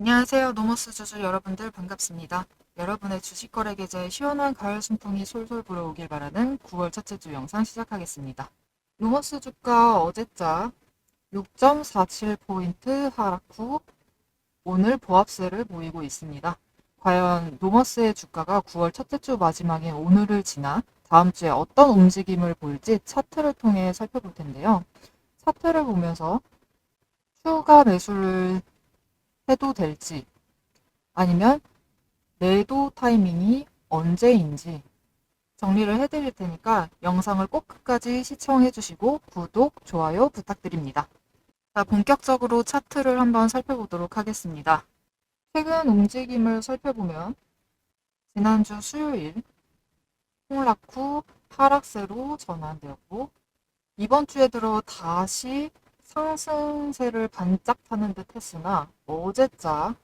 안녕하세요. 노머스 주주 여러분들 반갑습니다. 여러분의 주식거래 계좌에 시원한 가을 순풍이 솔솔 불어오길 바라는 9월 첫째 주 영상 시작하겠습니다. 노머스 주가 어제자 6.47포인트 하락 후 오늘 보합세를 보이고 있습니다. 과연 노머스의 주가가 9월 첫째 주 마지막에 오늘을 지나 다음 주에 어떤 움직임을 보일지 차트를 통해 살펴볼 텐데요. 차트를 보면서 추가 매수를 해도 될지 아니면 매도 타이밍이 언제인지 정리를 해드릴 테니까 영상을 꼭 끝까지 시청해주시고 구독, 좋아요 부탁드립니다. 자, 본격적으로 차트를 한번 살펴보도록 하겠습니다. 최근 움직임을 살펴보면 지난주 수요일 폭락 후 하락세로 전환되었고 이번 주에 들어 다시 상승세를 반짝 타는 듯 했으나 어제자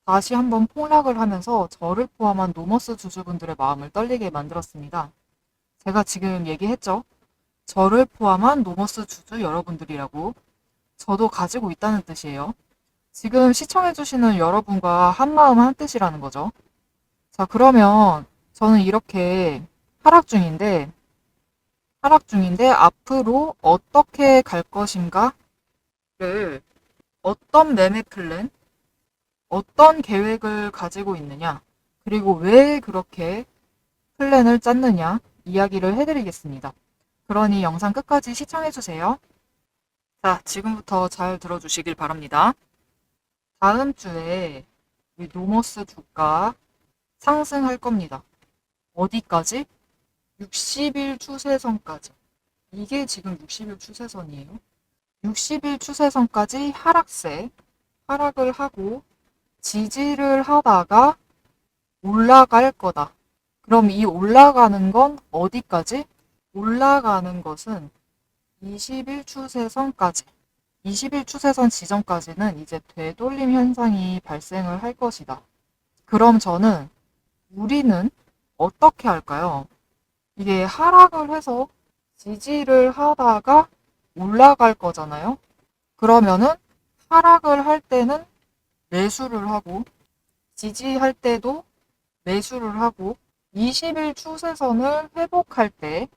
다시 한번 폭락을 하면서 저를 포함한 노머스 주주분들의 마음을 떨리게 만들었습니다. 제가 지금 얘기했죠? 저를 포함한 노머스 주주 여러분들이라고 저도 가지고 있다는 뜻이에요. 지금 시청해주시는 여러분과 한마음 한뜻이라는 거죠. 자, 그러면 저는 이렇게 하락 중인데 앞으로 어떻게 갈 것인가를 어떤 매매 플랜, 어떤 계획을 가지고 있느냐, 그리고 왜 그렇게 플랜을 짰느냐 이야기를 해드리겠습니다. 그러니 영상 끝까지 시청해주세요. 자, 지금부터 잘 들어주시길 바랍니다. 다음 주에 우리 노머스 주가 상승할 겁니다. 어디까지? 60일 추세선까지. 이게 지금 60일 추세선이에요. 60일 추세선까지 하락을 하고 지지를 하다가 올라갈 거다. 그럼 이 올라가는 건 어디까지? 올라가는 것은 20일 추세선까지. 20일 추세선 지점까지는 이제 되돌림 현상이 발생을 할 것이다. 그럼 우리는 어떻게 할까요? 이게 하락을 해서 지지를 하다가 올라갈 거잖아요. 그러면은 하락을 할 때는 매수를 하고 지지할 때도 매수를 하고 20일 추세선을 회복할 때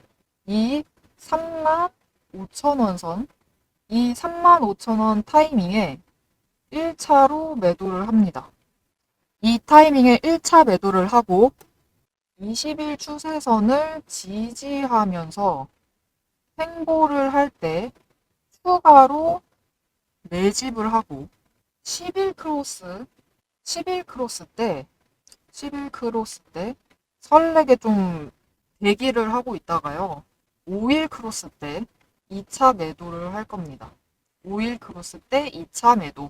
이 35,000원 선, 이 35,000원 타이밍에 1차로 매도를 합니다. 이 타이밍에 1차 매도를 하고 20일 추세선을 지지하면서 횡보를 할 때 추가로 매집을 하고 11 크로스 11 크로스 때 설레게 좀 대기를 하고 있다가요. 5일 크로스 때 2차 매도를 할 겁니다. 5일 크로스 때 2차 매도.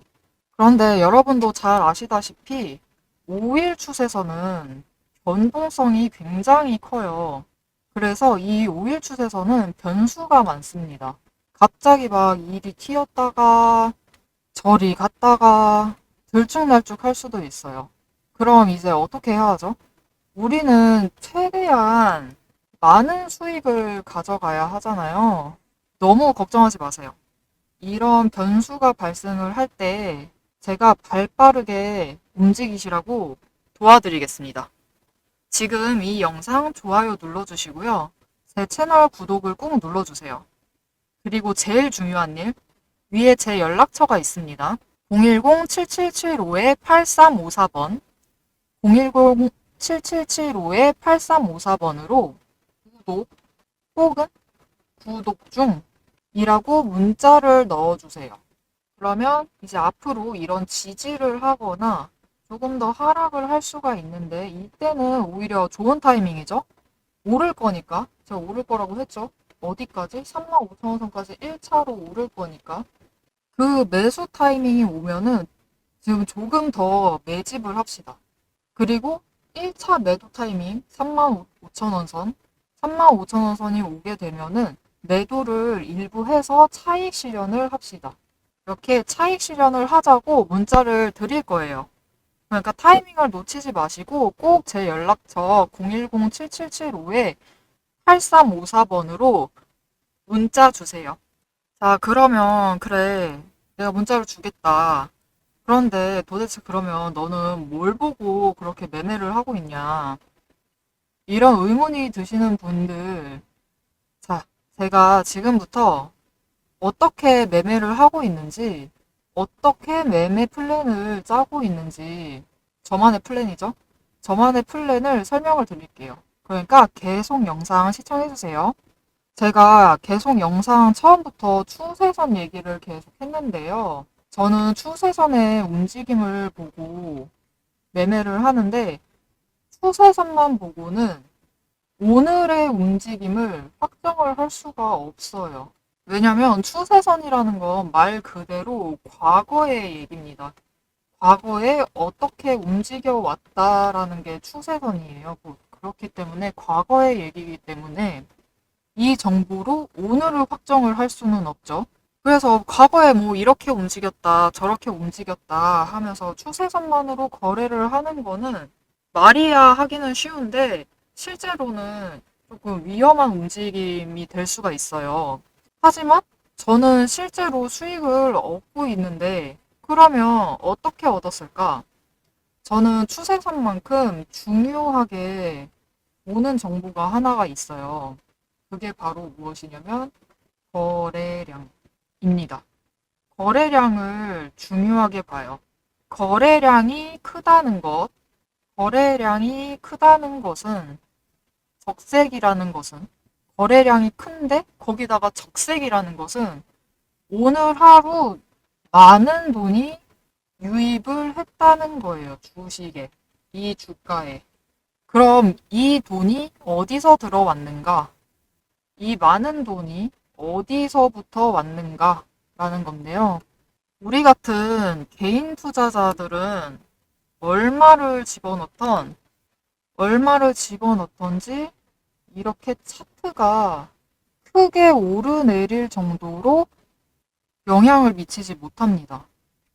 그런데 여러분도 잘 아시다시피 5일 추세선은 변동성이 굉장히 커요. 그래서 이 5일 추세선은 변수가 많습니다. 갑자기 막 일이 튀었다가 저리 갔다가 들쭉날쭉 할 수도 있어요. 그럼 이제 어떻게 해야 하죠? 우리는 최대한 많은 수익을 가져가야 하잖아요. 너무 걱정하지 마세요. 이런 변수가 발생을 할 때 제가 발 빠르게 움직이시라고 도와드리겠습니다. 지금 이 영상 좋아요 눌러주시고요. 제 채널 구독을 꾹 눌러주세요. 그리고 제일 중요한 일, 위에 제 연락처가 있습니다. 010-7775-8354번, 010-7775-8354번으로 구독 혹은 구독 중이라고 문자를 넣어주세요. 그러면 이제 앞으로 이런 지지를 하거나 조금 더 하락을 할 수가 있는데 이때는 오히려 좋은 타이밍이죠. 오를 거니까. 제가 오를 거라고 했죠. 어디까지? 35,000원 선까지 1차로 오를 거니까. 그 매수 타이밍이 오면은 지금 조금 더 매집을 합시다. 그리고 1차 매도 타이밍 35,000원 선, 35,000원 선이 오게 되면은 매도를 일부 해서 차익 실현을 합시다. 이렇게 차익 실현을 하자고 문자를 드릴 거예요. 그러니까 타이밍을 놓치지 마시고 꼭 제 연락처 010-7775-8354번으로 문자 주세요. 자, 그러면 그래. 내가 문자를 주겠다. 그런데 도대체 그러면 너는 뭘 보고 그렇게 매매를 하고 있냐? 이런 의문이 드시는 분들, 자, 제가 지금부터 어떻게 매매를 하고 있는지, 어떻게 매매 플랜을 짜고 있는지, 저만의 플랜이죠. 저만의 플랜을 설명을 드릴게요. 그러니까 계속 영상 시청해주세요. 제가 계속 영상 처음부터 추세선 얘기를 계속 했는데요. 저는 추세선의 움직임을 보고 매매를 하는데, 추세선만 보고는 오늘의 움직임을 확정을 할 수가 없어요. 왜냐면 추세선이라는 건 말 그대로 과거의 얘기입니다. 과거에 어떻게 움직여 왔다라는 게 추세선이에요. 그렇기 때문에 과거의 얘기이기 때문에 이 정보로 오늘을 확정을 할 수는 없죠. 그래서 과거에 뭐 이렇게 움직였다, 저렇게 움직였다 하면서 추세선만으로 거래를 하는 거는 말이야 하기는 쉬운데 실제로는 조금 위험한 움직임이 될 수가 있어요. 하지만 저는 실제로 수익을 얻고 있는데 그러면 어떻게 얻었을까? 저는 추세선만큼 중요하게 보는 정보가 하나가 있어요. 그게 바로 무엇이냐면 거래량입니다. 거래량을 중요하게 봐요. 거래량이 크다는 것, 거래량이 크다는 것은 적색이라는 것은 거래량이 큰데 거기다가 적색이라는 것은 오늘 하루 많은 돈이 유입을 했다는 거예요. 주식에, 이 주가에. 그럼 이 돈이 어디서 들어왔는가? 이 많은 돈이 어디서부터 왔는가? 라는 건데요. 우리 같은 개인 투자자들은 얼마를 집어넣던지 이렇게 차트가 크게 오르내릴 정도로 영향을 미치지 못합니다.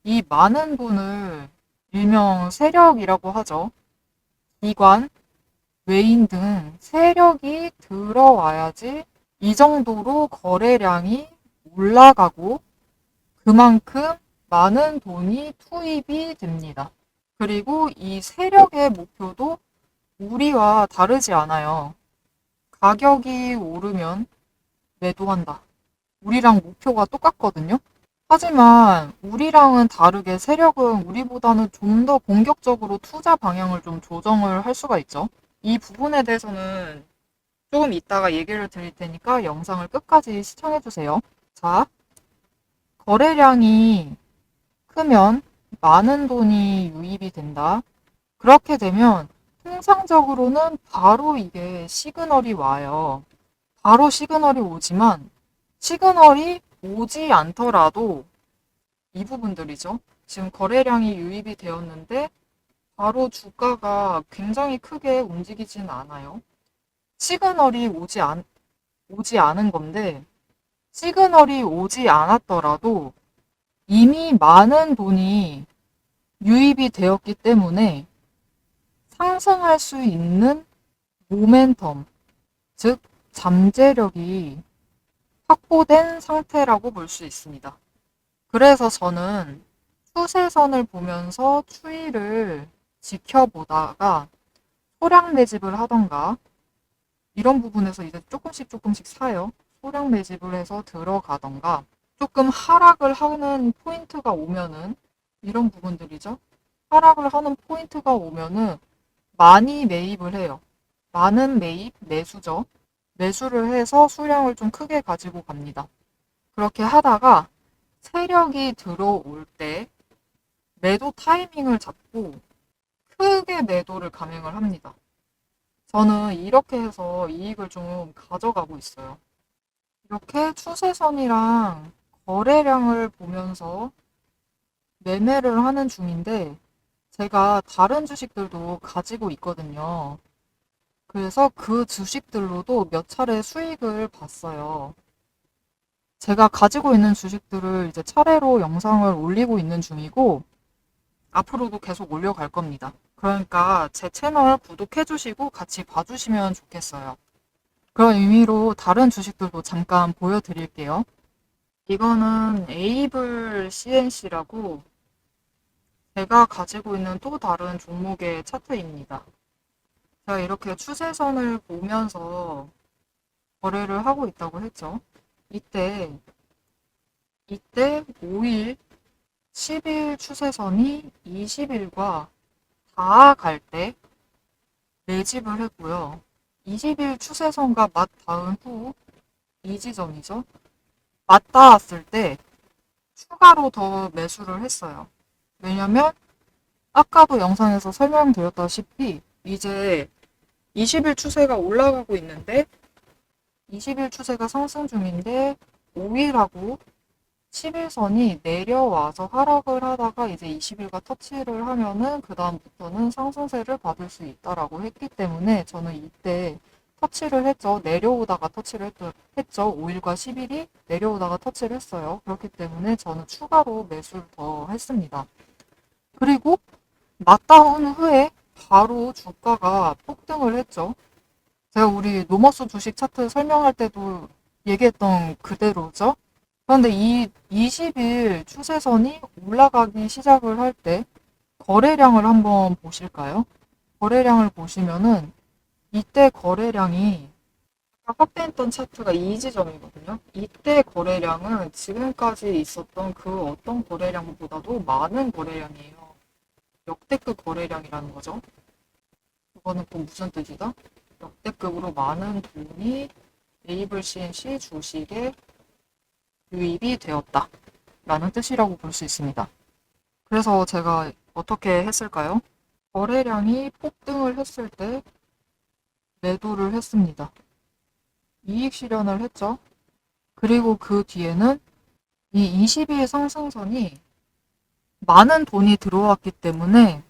이 많은 돈을 일명 세력이라고 하죠. 기관, 외인 등 세력이 들어와야지 이 정도로 거래량이 올라가고 그만큼 많은 돈이 투입이 됩니다. 그리고 이 세력의 목표도 우리와 다르지 않아요. 가격이 오르면 매도한다. 우리랑 목표가 똑같거든요. 하지만 우리랑은 다르게 세력은 우리보다는 좀 더 공격적으로 투자 방향을 좀 조정을 할 수가 있죠. 이 부분에 대해서는 조금 이따가 얘기를 드릴 테니까 영상을 끝까지 시청해주세요. 자, 거래량이 크면 많은 돈이 유입이 된다. 그렇게 되면 통상적으로는 바로 이게 시그널이 와요. 바로 시그널이 오지만 시그널이 오지 않더라도 이 부분들이죠. 지금 거래량이 유입이 되었는데 바로 주가가 굉장히 크게 움직이진 않아요. 시그널이 오지 않은 건데 시그널이 오지 않았더라도 이미 많은 돈이 유입이 되었기 때문에 상승할 수 있는 모멘텀, 즉 잠재력이 확보된 상태라고 볼 수 있습니다. 그래서 저는 추세선을 보면서 추이를 지켜보다가 소량 매집을 하던가 이런 부분에서 이제 조금씩 사요. 소량 매집을 해서 들어가던가 조금 하락을 하는 포인트가 오면은 이런 부분들이죠. 하락을 하는 포인트가 오면은 많이 매입을 해요. 많은 매입, 매수죠. 매수를 해서 수량을 좀 크게 가지고 갑니다. 그렇게 하다가 세력이 들어올 때 매도 타이밍을 잡고 크게 매도를 감행을 합니다. 저는 이렇게 해서 이익을 좀 가져가고 있어요. 이렇게 추세선이랑 거래량을 보면서 매매를 하는 중인데 제가 다른 주식들도 가지고 있거든요. 그래서 그 주식들로도 몇 차례 수익을 봤어요. 제가 가지고 있는 주식들을 이제 차례로 영상을 올리고 있는 중이고 앞으로도 계속 올려갈 겁니다. 그러니까 제 채널 구독해 주시고 같이 봐주시면 좋겠어요. 그런 의미로 다른 주식들도 잠깐 보여드릴게요. 이거는 에이블 CNC라고 제가 가지고 있는 또 다른 종목의 차트입니다. 제가 이렇게 추세선을 보면서 거래를 하고 있다고 했죠. 이때 5일, 10일 추세선이 20일과 닿아갈 때 매집을 했고요. 20일 추세선과 맞닿은 후 이 지점이죠. 맞닿았을 때 추가로 더 매수를 했어요. 왜냐면 아까도 영상에서 설명드렸다시피 이제 20일 추세가 올라가고 있는데 20일 추세가 상승 중인데 5일하고 11선이 내려와서 하락을 하다가 이제 20일과 터치를 하면은 그 다음부터는 상승세를 받을 수 있다라고 했기 때문에 저는 이때 터치를 했죠. 내려오다가 터치를 했죠. 5일과 10일이 내려오다가 터치를 했어요. 그렇기 때문에 저는 추가로 매수를 더 했습니다. 그리고 맞다운 후에 바로 주가가 폭등을 했죠. 제가 우리 노머스 주식 차트 설명할 때도 얘기했던 그대로죠. 그런데 이 20일 추세선이 올라가기 시작을 할 때 거래량을 한번 보실까요? 거래량을 보시면은 이때 거래량이 아까 확대했던 차트가 이 지점이거든요. 이때 거래량은 지금까지 있었던 그 어떤 거래량보다도 많은 거래량이에요. 역대급 거래량이라는 거죠. 그거는 또 무슨 뜻이다? 역대급으로 많은 돈이 네이블 CNC 주식에 유입이 되었다 라는 뜻이라고 볼 수 있습니다. 그래서 제가 어떻게 했을까요? 거래량이 폭등을 했을 때 매도를 했습니다. 이익 실현을 했죠. 그리고 그 뒤에는 이 20일 상승선이 많은 돈이 들어왔기 때문에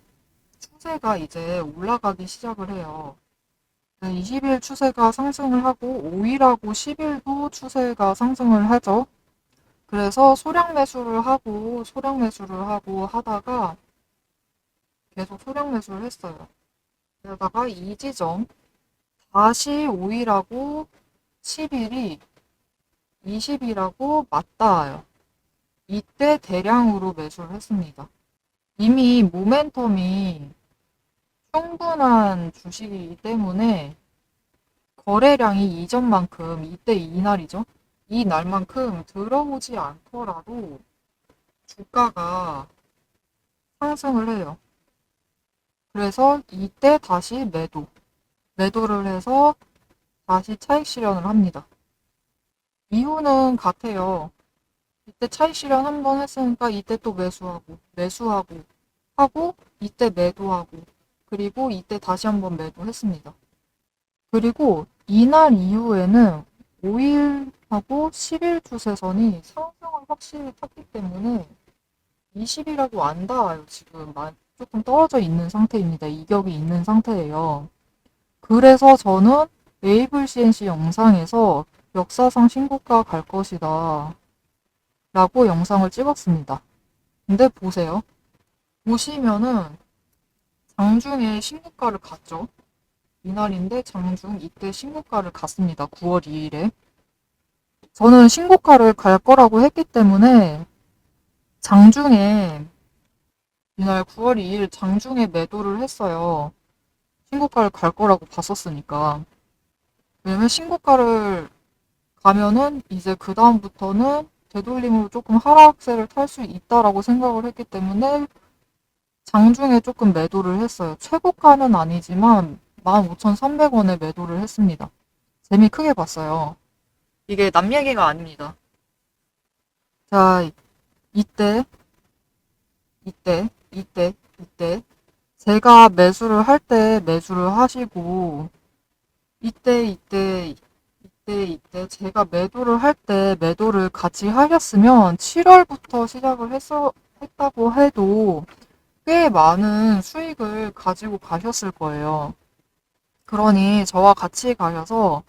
추세가 이제 올라가기 시작을 해요. 20일 추세가 상승을 하고 5일하고 10일도 추세가 상승을 하죠. 그래서 소량 매수를 하고 하다가 계속 소량 매수를 했어요. 그러다가 이 지점 다시 5일하고 10일이 20일하고 맞닿아요. 이때 대량으로 매수를 했습니다. 이미 모멘텀이 충분한 주식이기 때문에 거래량이 이전만큼 이때 이날이죠. 이 날만큼 들어오지 않더라도 주가가 상승을 해요. 그래서 이때 다시 매도를 해서 다시 차익 실현을 합니다. 이유는 같아요. 이때 차익 실현 한 번 했으니까 이때 또 매수하고 하고 이때 매도하고 그리고 이때 다시 한번 매도했습니다. 그리고 이날 이후에는 5일하고 10일 추세선이 상승을 확실히 탔기 때문에 20일하고 안 닿아요. 지금 조금 떨어져 있는 상태입니다. 이격이 있는 상태예요. 그래서 저는 웨이블 CNC 영상에서 역사상 신고가 갈 것이다 라고 영상을 찍었습니다. 근데 보세요. 보시면은 장중에 신고가를 갔죠. 이날인데 장중 이때 신고가를 갔습니다. 9월 2일에. 저는 신고가를 갈 거라고 했기 때문에 장중에 이날 9월 2일 장중에 매도를 했어요. 신고가를 갈 거라고 봤었으니까. 왜냐면 신고가를 가면은 이제 그 다음부터는 되돌림으로 조금 하락세를 탈 수 있다라고 생각을 했기 때문에 장중에 조금 매도를 했어요. 최고가는 아니지만 15,300원에 매도를 했습니다. 재미 크게 봤어요. 이게 남 얘기가 아닙니다. 자, 이때, 제가 매수를 할 때 매수를 하시고, 이때, 제가 매도를 할 때 매도를 같이 하셨으면 7월부터 시작을 했다고 해도 꽤 많은 수익을 가지고 가셨을 거예요. 그러니 저와 같이 가셔서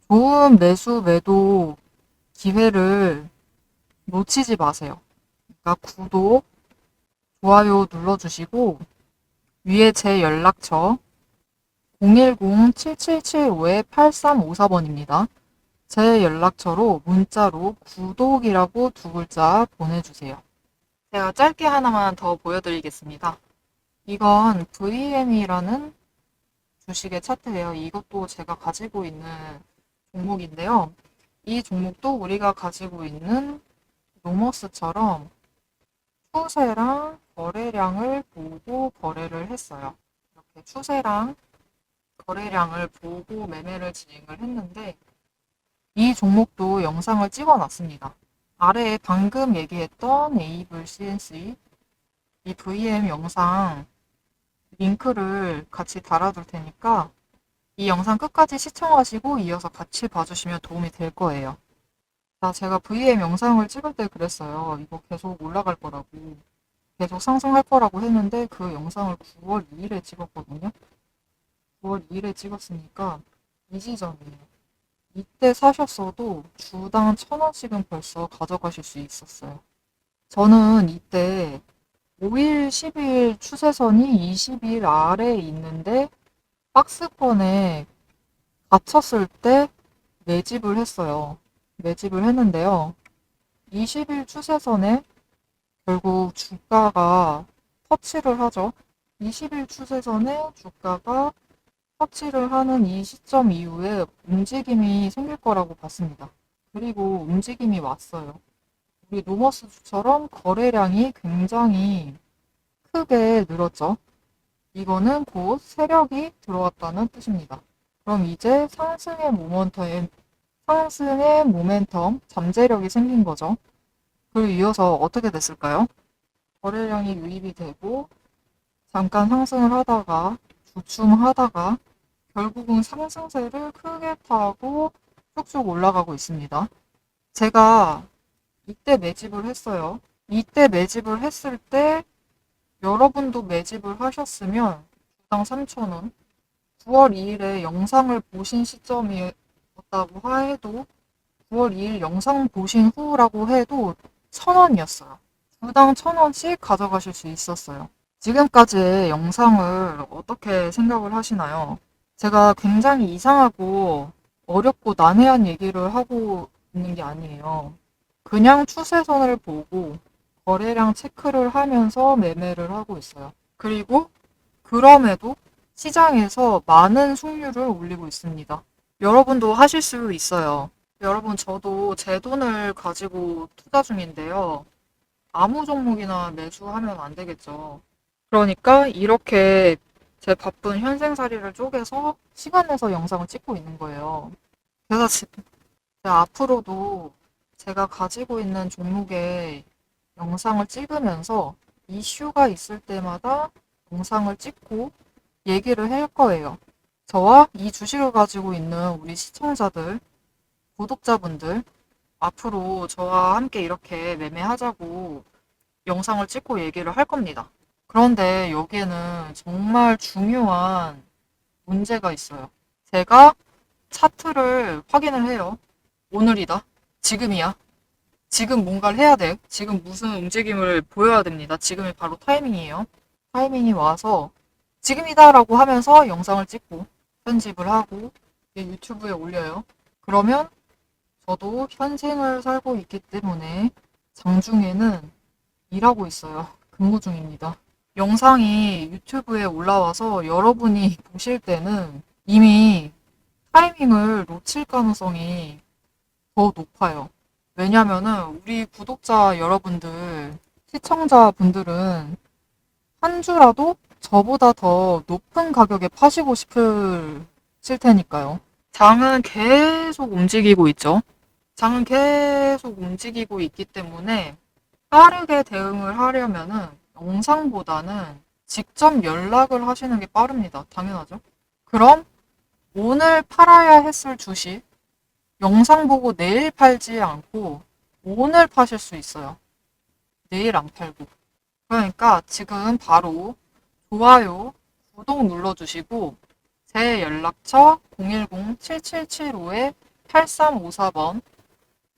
좋은 매수, 매도 기회를 놓치지 마세요. 그러니까 구독, 좋아요 눌러주시고 위에 제 연락처 010-7775-8354번입니다. 제 연락처로 문자로 구독이라고 두 글자 보내주세요. 제가 짧게 하나만 더 보여드리겠습니다. 이건 VM이라는 주식의 차트예요. 이것도 제가 가지고 있는 종목인데요. 이 종목도 우리가 가지고 있는 노머스처럼 추세랑 거래량을 보고 거래를 했어요. 이렇게 추세랑 거래량을 보고 매매를 진행을 했는데 이 종목도 영상을 찍어 놨습니다. 아래에 방금 얘기했던 에이블 CNC 이 VM 영상 링크를 같이 달아둘 테니까 이 영상 끝까지 시청하시고 이어서 같이 봐주시면 도움이 될 거예요. 자, 제가 VM 영상을 찍을 때 그랬어요. 이거 계속 올라갈 거라고. 계속 상승할 거라고 했는데 그 영상을 9월 2일에 찍었거든요. 9월 2일에 찍었으니까 이 지점이에요. 이때 사셨어도 주당 1,000원씩은 벌써 가져가실 수 있었어요. 저는 이때 5일, 10일 추세선이 20일 아래에 있는데 박스권에 갇혔을 때 매집을 했어요. 매집을 했는데요. 20일 추세선에 결국 주가가 터치를 하죠. 20일 추세선에 주가가 터치를 하는 이 시점 이후에 움직임이 생길 거라고 봤습니다. 그리고 움직임이 왔어요. 우리 노머스처럼 거래량이 굉장히 크게 늘었죠. 이거는 곧 세력이 들어왔다는 뜻입니다. 그럼 이제 상승의 모멘텀, 잠재력이 생긴 거죠. 그리고 이어서 어떻게 됐을까요? 거래량이 유입이 되고 잠깐 상승을 하다가 주춤하다가 결국은 상승세를 크게 타고 쭉쭉 올라가고 있습니다. 제가 이때 매집을 했어요. 이때 매집을 했을 때 여러분도 매집을 하셨으면 주당 3,000원 9월 2일에 영상을 보신 시점이었다고 해도 9월 2일 영상 보신 후라고 해도 1,000원이었어요. 주당 1,000원씩 가져가실 수 있었어요. 지금까지의 영상을 어떻게 생각을 하시나요? 제가 굉장히 이상하고 어렵고 난해한 얘기를 하고 있는 게 아니에요. 그냥 추세선을 보고 거래량 체크를 하면서 매매를 하고 있어요. 그리고 그럼에도 시장에서 많은 수익률을 올리고 있습니다. 여러분도 하실 수 있어요. 여러분, 저도 제 돈을 가지고 투자 중인데요. 아무 종목이나 매수하면 안 되겠죠. 그러니까 이렇게 제 바쁜 현생살이를 쪼개서 시간 내서 영상을 찍고 있는 거예요. 그래서 앞으로도 제가 가지고 있는 종목의 영상을 찍으면서 이슈가 있을 때마다 영상을 찍고 얘기를 할 거예요. 저와 이 주식을 가지고 있는 우리 시청자들, 구독자분들, 앞으로 저와 함께 이렇게 매매하자고 영상을 찍고 얘기를 할 겁니다. 그런데 여기에는 정말 중요한 문제가 있어요. 제가 차트를 확인을 해요. 오늘이다. 지금이야. 지금 뭔가를 해야 돼. 지금 무슨 움직임을 보여야 됩니다. 지금이 바로 타이밍이에요. 타이밍이 와서 지금이다라고 하면서 영상을 찍고 편집을 하고 유튜브에 올려요. 그러면 저도 현생을 살고 있기 때문에 장중에는 일하고 있어요. 근무 중입니다. 영상이 유튜브에 올라와서 여러분이 보실 때는 이미 타이밍을 놓칠 가능성이 더 높아요. 왜냐면은 우리 구독자 여러분들, 시청자분들은 한 주라도 저보다 더 높은 가격에 파시고 싶으실 테니까요. 장은 계속 움직이고 있죠. 장은 계속 움직이고 있기 때문에 빠르게 대응을 하려면은 영상보다는 직접 연락을 하시는 게 빠릅니다. 당연하죠. 그럼 오늘 팔아야 했을 주식 영상 보고 내일 팔지 않고 오늘 파실 수 있어요. 내일 안 팔고. 그러니까 지금 바로 좋아요, 구독 눌러주시고 제 연락처 010-7775-8354번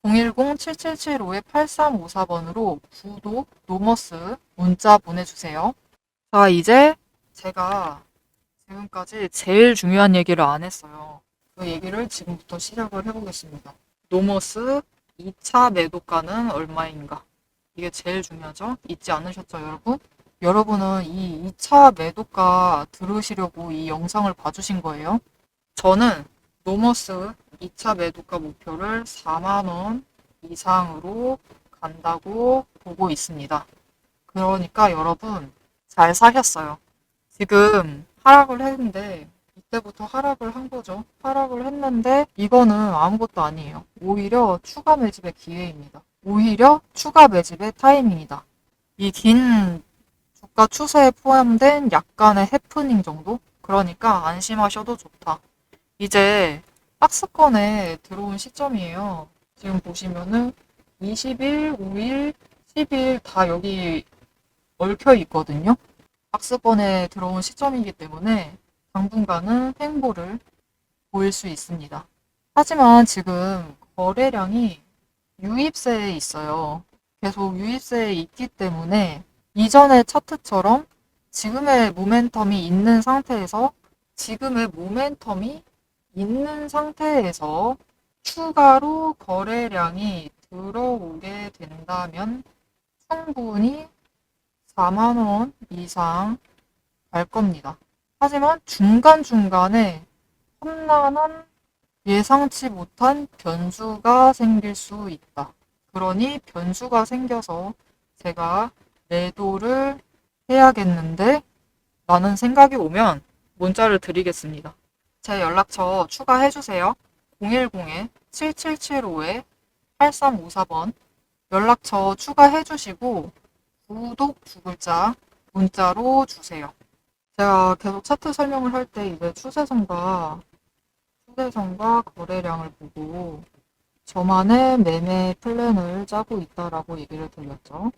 010-7775-8354번으로 구독, 노머스 문자 보내주세요. 자, 이제 제가 지금까지 제일 중요한 얘기를 안 했어요. 그 얘기를 지금부터 시작을 해보겠습니다. 노머스 2차 매도가는 얼마인가? 이게 제일 중요하죠. 잊지 않으셨죠, 여러분? 여러분은 이 2차 매도가 들으시려고 이 영상을 봐주신 거예요. 저는 노머스 2차 매도가 목표를 4만 원 이상으로 간다고 보고 있습니다. 그러니까 여러분 잘 사셨어요. 지금 하락을 했는데 이때부터 하락을 한 거죠. 하락을 했는데 이거는 아무것도 아니에요. 오히려 추가 매집의 기회입니다. 오히려 추가 매집의 타이밍이다. 이 긴 주가 추세에 포함된 약간의 해프닝 정도? 그러니까 안심하셔도 좋다. 이제 박스권에 들어온 시점이에요. 지금 보시면은 20일, 5일, 10일 다 여기 얽혀 있거든요. 박스권에 들어온 시점이기 때문에 당분간은 횡보를 보일 수 있습니다. 하지만 지금 거래량이 유입세에 있어요. 계속 유입세에 있기 때문에 이전의 차트처럼 지금의 모멘텀이 있는 상태에서 추가로 거래량이 들어오게 된다면 충분히 4만 원 이상 갈 겁니다. 하지만 중간중간에 험난한 예상치 못한 변수가 생길 수 있다. 그러니 변수가 생겨서 제가 매도를 해야겠는데 라는 생각이 오면 문자를 드리겠습니다. 제 연락처 추가해주세요. 010-7775-8354번 연락처 추가해주시고 구독 두 글자 문자로 주세요. 제가 계속 차트 설명을 할 때 이제 추세선과 거래량을 보고 저만의 매매 플랜을 짜고 있다라고 얘기를 드렸죠.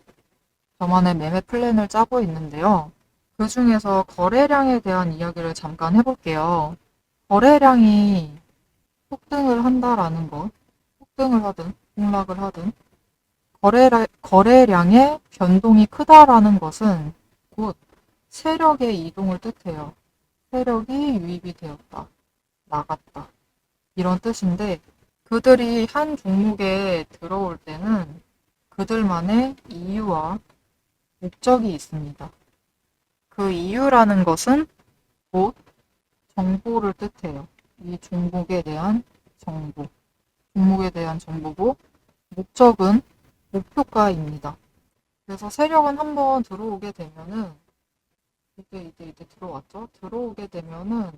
저만의 매매 플랜을 짜고 있는데요. 그 중에서 거래량에 대한 이야기를 잠깐 해볼게요. 거래량이 폭등을 한다라는 것, 폭등을 하든 폭락을 하든 거래량의 변동이 크다라는 것은 곧 세력의 이동을 뜻해요. 세력이 유입이 되었다, 나갔다. 이런 뜻인데 그들이 한 종목에 들어올 때는 그들만의 이유와 목적이 있습니다. 그 이유라는 것은 곧 정보를 뜻해요. 이 종목에 대한 정보고 목적은 목표가입니다. 그래서 세력은 한번 들어오게 되면은 이제 들어왔죠. 들어오게 되면은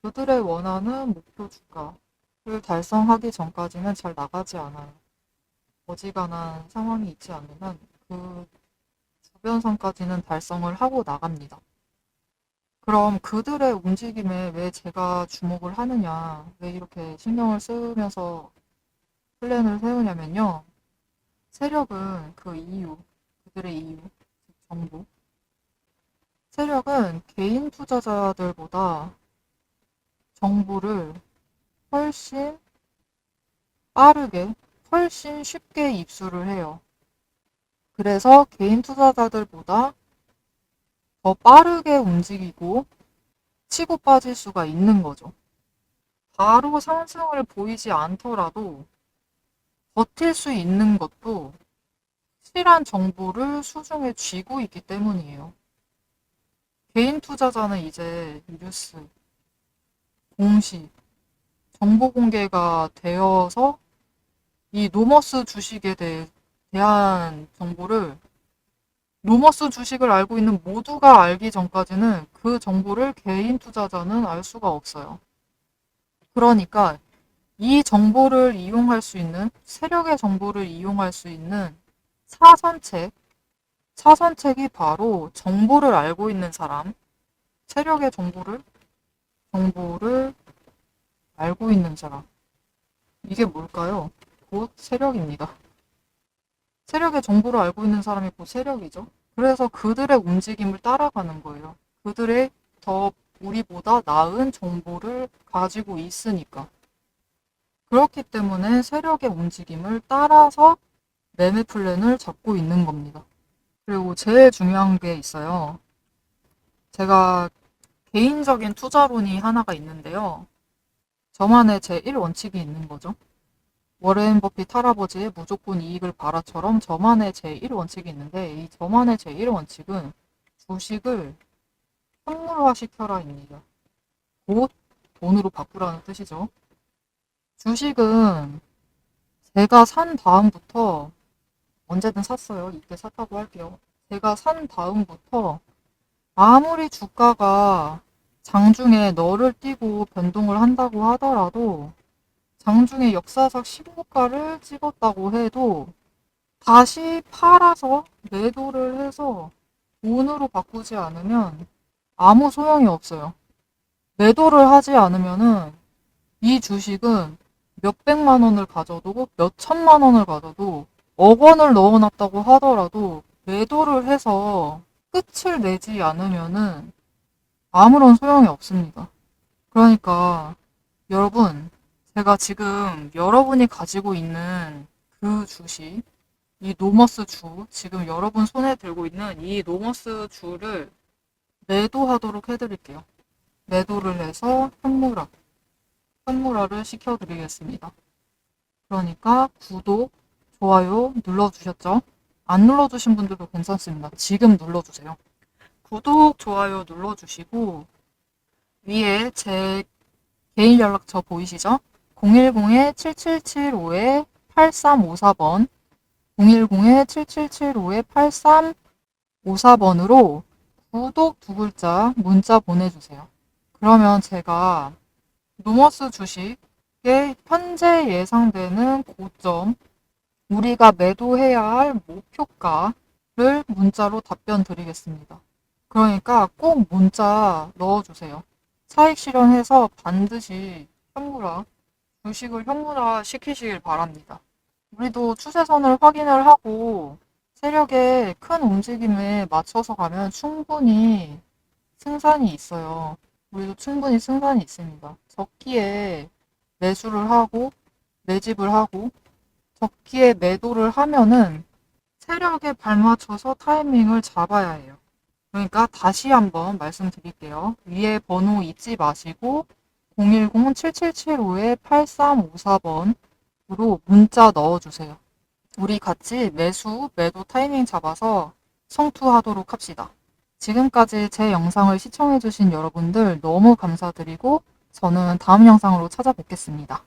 그들의 원하는 목표 주가를 달성하기 전까지는 잘 나가지 않아요. 어지간한 상황이 있지 않는 한 그 주변선까지는 달성을 하고 나갑니다. 그럼 그들의 움직임에 왜 제가 주목을 하느냐, 왜 이렇게 신경을 쓰면서 플랜을 세우냐면요. 세력은 그들의 이유, 정보. 세력은 개인 투자자들보다 정보를 훨씬 빠르게, 훨씬 쉽게 입수를 해요. 그래서 개인 투자자들보다 더 빠르게 움직이고 치고 빠질 수가 있는 거죠. 바로 상승을 보이지 않더라도 버틸 수 있는 것도 실한 정보를 수중에 쥐고 있기 때문이에요. 개인 투자자는 이제 뉴스, 공시, 정보 공개가 되어서 이 노머스 주식에 대한 정보를 노머스 주식을 알고 있는 모두가 알기 전까지는 그 정보를 개인 투자자는 알 수가 없어요. 그러니까 이 정보를 이용할 수 있는, 세력의 정보를 이용할 수 있는 사선책이 바로 정보를 알고 있는 사람, 세력의 정보를 알고 있는 사람. 이게 뭘까요? 곧 세력입니다. 세력의 정보를 알고 있는 사람이 곧 세력이죠. 그래서 그들의 움직임을 따라가는 거예요. 그들의 더 우리보다 나은 정보를 가지고 있으니까. 그렇기 때문에 세력의 움직임을 따라서 매매 플랜을 잡고 있는 겁니다. 그리고 제일 중요한 게 있어요. 제가 개인적인 투자론이 하나가 있는데요. 저만의 제 1원칙이 있는 거죠. 워렌 버핏 할아버지의 무조건 이익을 봐라처럼 저만의 제1원칙이 있는데 이 저만의 제1원칙은 주식을 현물화시켜라입니다. 곧 돈으로 바꾸라는 뜻이죠. 주식은 제가 산 다음부터 언제든 샀어요. 이때 샀다고 할게요. 제가 산 다음부터 아무리 주가가 장중에 너를 띄고 변동을 한다고 하더라도 장중에 역사상 신고가를 찍었다고 해도 다시 팔아서 매도를 해서 돈으로 바꾸지 않으면 아무 소용이 없어요. 매도를 하지 않으면은 이 주식은 몇백만 원을 가져도 몇천만 원을 가져도 억 원을 넣어놨다고 하더라도 매도를 해서 끝을 내지 않으면은 아무런 소용이 없습니다. 그러니까 여러분, 제가 지금 여러분이 가지고 있는 그 주식, 이 노머스 주, 지금 여러분 손에 들고 있는 이 노머스 주를 매도하도록 해드릴게요. 매도를 해서 현물화를 시켜드리겠습니다. 그러니까 구독, 좋아요 눌러주셨죠? 안 눌러주신 분들도 괜찮습니다. 지금 눌러주세요. 구독, 좋아요 눌러주시고 위에 제 개인 연락처 보이시죠? 010-7775-8354번 010-7775-8354번으로 구독 두 글자 문자 보내주세요. 그러면 제가 노머스 주식의 현재 예상되는 고점, 우리가 매도해야 할 목표가를 문자로 답변 드리겠습니다. 그러니까 꼭 문자 넣어주세요. 차익 실현해서 반드시 주식을 현물화 시키시길 바랍니다. 우리도 추세선을 확인을 하고 세력의 큰 움직임에 맞춰서 가면 충분히 승산이 있어요. 우리도 충분히 승산이 있습니다. 적기에 매수를 하고 매집을 하고 적기에 매도를 하면은 세력에 발맞춰서 타이밍을 잡아야 해요. 그러니까 다시 한번 말씀드릴게요. 위에 번호 잊지 마시고 010-7775-8354번으로 문자 넣어주세요. 우리 같이 매도 타이밍 잡아서 성투하도록 합시다. 지금까지 제 영상을 시청해주신 여러분들 너무 감사드리고 저는 다음 영상으로 찾아뵙겠습니다.